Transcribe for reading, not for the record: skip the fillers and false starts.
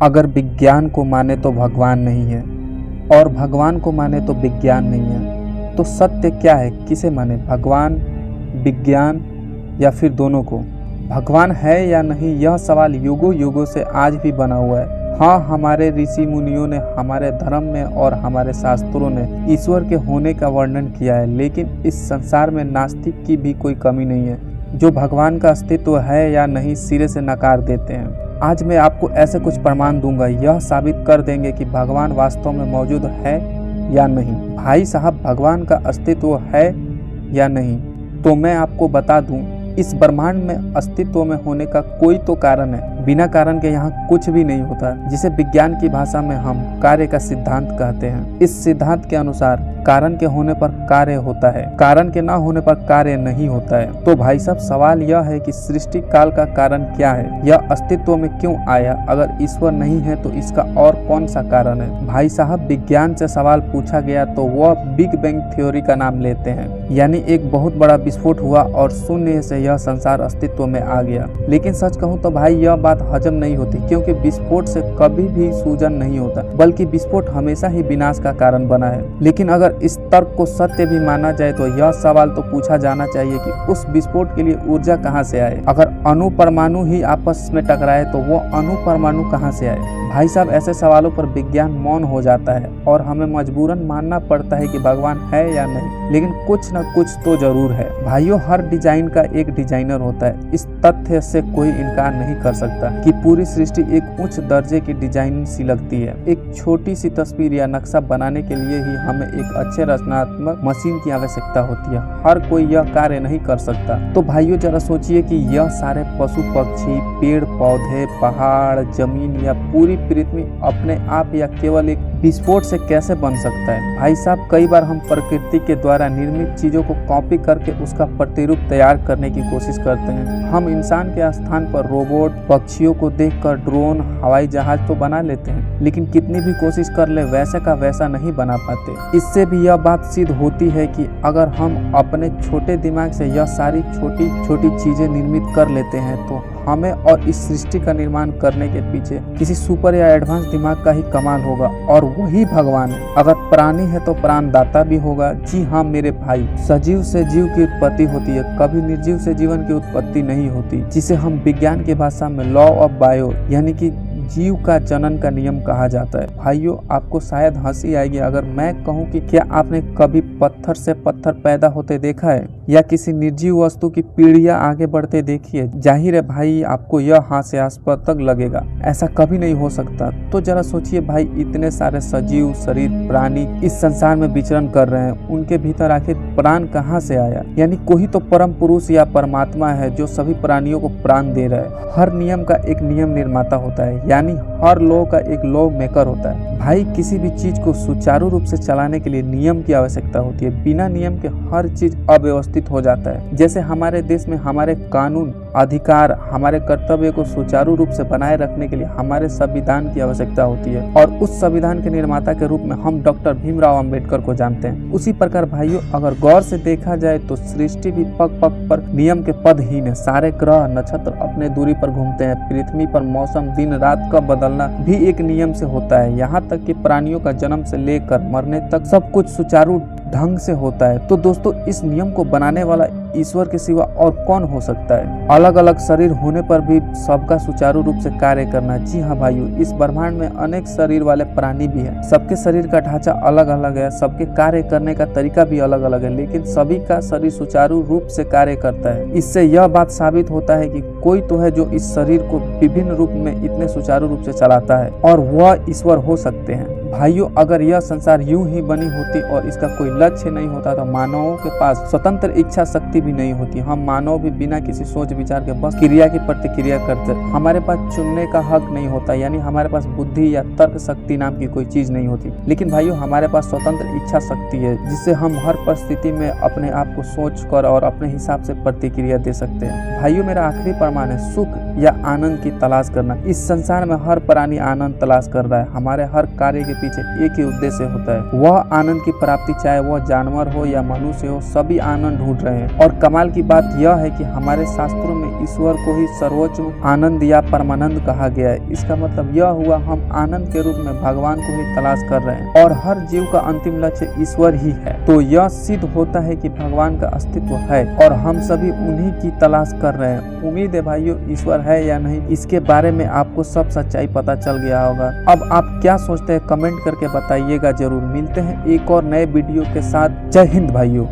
अगर विज्ञान को माने तो भगवान नहीं है और भगवान को माने तो विज्ञान नहीं है, तो सत्य क्या है? किसे माने, भगवान, विज्ञान या फिर दोनों को? भगवान है या नहीं, यह सवाल युगों युगों से आज भी बना हुआ है। हाँ, हमारे ऋषि मुनियों ने, हमारे धर्म में और हमारे शास्त्रों ने ईश्वर के होने का वर्णन किया है, लेकिन इस संसार में नास्तिक की भी कोई कमी नहीं है जो भगवान का अस्तित्व है या नहीं सिरे से नकार देते हैं। आज मैं आपको ऐसे कुछ प्रमाण दूंगा, यह साबित कर देंगे कि भगवान वास्तव में मौजूद है या नहीं। भाई साहब, भगवान का अस्तित्व है या नहीं? तो मैं आपको बता दूं, इस ब्रह्मांड में अस्तित्व में होने का कोई तो कारण है। बिना कारण के यहाँ कुछ भी नहीं होता, जिसे विज्ञान की भाषा में हम कार्य का सिद्धांत कहते हैं। इस सिद्धांत के अनुसार कारण के होने पर कार्य होता है, कारण के ना होने पर कार्य नहीं होता है। तो भाई साहब, सवाल यह है कि सृष्टि काल का कारण क्या है? यह अस्तित्व में क्यों आया? अगर ईश्वर नहीं है तो इसका और कौन सा कारण है? भाई साहब, विज्ञान से सवाल पूछा गया तो वह बिग बैंग थ्योरी का नाम लेते हैं, यानी एक बहुत बड़ा विस्फोट हुआ और शून्य से यह संसार अस्तित्व में आ गया। लेकिन सच कहूँ तो भाई, यह बात हजम नहीं होती, क्योंकि विस्फोट से कभी भी सूजन नहीं होता, बल्कि विस्फोट हमेशा ही विनाश का कारण बना है। लेकिन अगर इस तर्क को सत्य भी माना जाए तो यह सवाल तो पूछा जाना चाहिए कि उस विस्फोट के लिए ऊर्जा कहां से आए? अगर अणु परमाणु ही आपस में टकराए तो वो अणु परमाणु कहां से आए? भाई साहब, ऐसे सवालों पर विज्ञान मौन हो जाता है और हमें मजबूरन मानना पड़ता है कि भगवान है या नहीं। लेकिन कुछ न कुछ तो जरूर है। भाइयों, हर डिजाइन का एक डिजाइनर होता है। इस तथ्य से कोई इनकार नहीं कर सकता कि पूरी सृष्टि एक उच्च दर्जे की डिजाइन सी लगती है। एक छोटी सी तस्वीर या नक्शा बनाने के लिए ही हमें एक अच्छे रचनात्मक मशीन की आवश्यकता होती है। हर कोई यह कार्य नहीं कर सकता। तो भाइयों, जरा सोचिए कि यह सारे पशु पक्षी, पेड़ पौधे, पहाड़, जमीन या पूरी पृथ्वी अपने आप या केवल एक विस्फोट से कैसे बन सकता है? भाई साहब, कई बार हम प्रकृति के द्वारा निर्मित चीजों को कॉपी करके उसका प्रतिरूप तैयार करने की कोशिश करते हैं। हम इंसान के स्थान पर रोबोट, पक्षियों को देखकर ड्रोन, हवाई जहाज तो बना लेते हैं, लेकिन कितनी भी कोशिश कर ले वैसे का वैसा नहीं बना पाते। इससे भी यह बात सिद्ध होती है कि अगर हम अपने छोटे दिमाग से यह सारी छोटी छोटी चीजें निर्मित कर लेते हैं तो हमें और इस सृष्टि का निर्माण करने के पीछे किसी सुपर या एडवांस दिमाग का ही कमाल होगा, और वही भगवान है। अगर प्राणी है तो प्राणदाता भी होगा। जी हाँ मेरे भाई, सजीव से जीव की उत्पत्ति होती है, कभी निर्जीव से जीवन की उत्पत्ति नहीं होती, जिसे हम विज्ञान की भाषा में लॉ ऑफ बायो यानी कि जीव का जनन का नियम कहा जाता है। भाइयों, आपको शायद हंसी आएगी अगर मैं कहूं कि क्या आपने कभी पत्थर से पत्थर पैदा होते देखा है या किसी निर्जीव वस्तु की पीढ़ियां आगे बढ़ते देखी है? जाहिर है भाई, आपको यह हास्यास्पद तक लगेगा, ऐसा कभी नहीं हो सकता। तो जरा सोचिए भाई, इतने सारे सजीव शरीर प्राणी इस संसार में विचरण कर रहे हैं, उनके भीतर आखिर प्राण कहाँ से आया? यानी कोई तो परम पुरुष या परमात्मा है जो सभी प्राणियों को प्राण दे रहा है। हर नियम का एक नियम निर्माता होता है, यानी हर लॉ का एक लॉ मेकर होता है। भाई, किसी भी चीज को सुचारू रूप से चलाने के लिए नियम की आवश्यकता होती है। बिना नियम के हर चीज अव्यवस्थित हो जाता है। जैसे हमारे देश में हमारे कानून, अधिकार, हमारे कर्तव्य को सुचारू रूप से बनाए रखने के लिए हमारे संविधान की आवश्यकता होती है, और उस संविधान के निर्माता के रूप में हम डॉक्टर भीमराव अंबेडकर को जानते हैं। उसी प्रकार भाइयों, अगर गौर से देखा जाए तो सृष्टि भी पग पग पर नियम के पदहीन है। सारे ग्रह नक्षत्र अपने दूरी पर घूमते हैं। पृथ्वी पर मौसम, दिन रात का बदलना भी एक नियम से होता है। यहाँ तक कि प्राणियों का जन्म से लेकर मरने तक सब कुछ सुचारू ढंग से होता है। तो दोस्तों, इस नियम को बनाने वाला ईश्वर के सिवा और कौन हो सकता है? अलग अलग शरीर होने पर भी सबका सुचारू रूप से कार्य करना। जी हाँ भाइयों, इस ब्रह्मांड में अनेक शरीर वाले प्राणी भी हैं। सबके शरीर का ढांचा अलग अलग है, सबके कार्य करने का तरीका भी अलग अलग है, लेकिन सभी का शरीर सुचारू रूप से कार्य करता है। इससे यह बात साबित होता है कि कोई तो है जो इस शरीर को विभिन्न रूप में इतने सुचारू रूप से चलाता है, और वह ईश्वर हो सकते हैं। भाइयों, अगर यह संसार यूं ही बनी होती और इसका कोई लक्ष्य नहीं होता तो मानवों के पास स्वतंत्र इच्छा शक्ति भी नहीं होती। हम मानव भी बिना किसी सोच विचार के बस क्रिया की प्रतिक्रिया करते। हमारे पास चुनने का हक नहीं होता, यानी हमारे पास बुद्धि या तर्क शक्ति नाम की कोई चीज नहीं होती। लेकिन भाइयों, हमारे पास स्वतंत्र इच्छा शक्ति है, जिससे हम हर परिस्थिति में अपने आप को सोच कर और अपने हिसाब से प्रतिक्रिया दे सकते हैं। भाइयों, मेरा आखिरी प्रमाण है सुख या आनंद की तलाश करना। इस संसार में हर प्राणी आनंद तलाश कर रहा है। हमारे हर कार्य की पीछे एक ही उद्देश्य होता है, वह आनंद की प्राप्ति, चाहे वह जानवर हो या मनुष्य हो, सभी आनंद ढूंढ रहे हैं। और कमाल की बात यह है कि हमारे शास्त्रों में ईश्वर को ही सर्वोच्च आनंद या परमानंद कहा गया है। इसका मतलब यह हुआ हम आनंद के रूप में भगवान को ही तलाश कर रहे हैं और हर जीव का अंतिम लक्ष्य ईश्वर ही है। तो यह सिद्ध होता है कि भगवान का अस्तित्व है और हम सभी उन्हीं की तलाश कर रहे हैं। उम्मीद है भाइयों ईश्वर है या नहीं, इसके बारे में आपको सब सच्चाई पता चल गया होगा। अब आप क्या सोचते हैं कमेंट करके बताइएगा जरूर। मिलते हैं एक और नए वीडियो के साथ। जय हिंद भाइयों।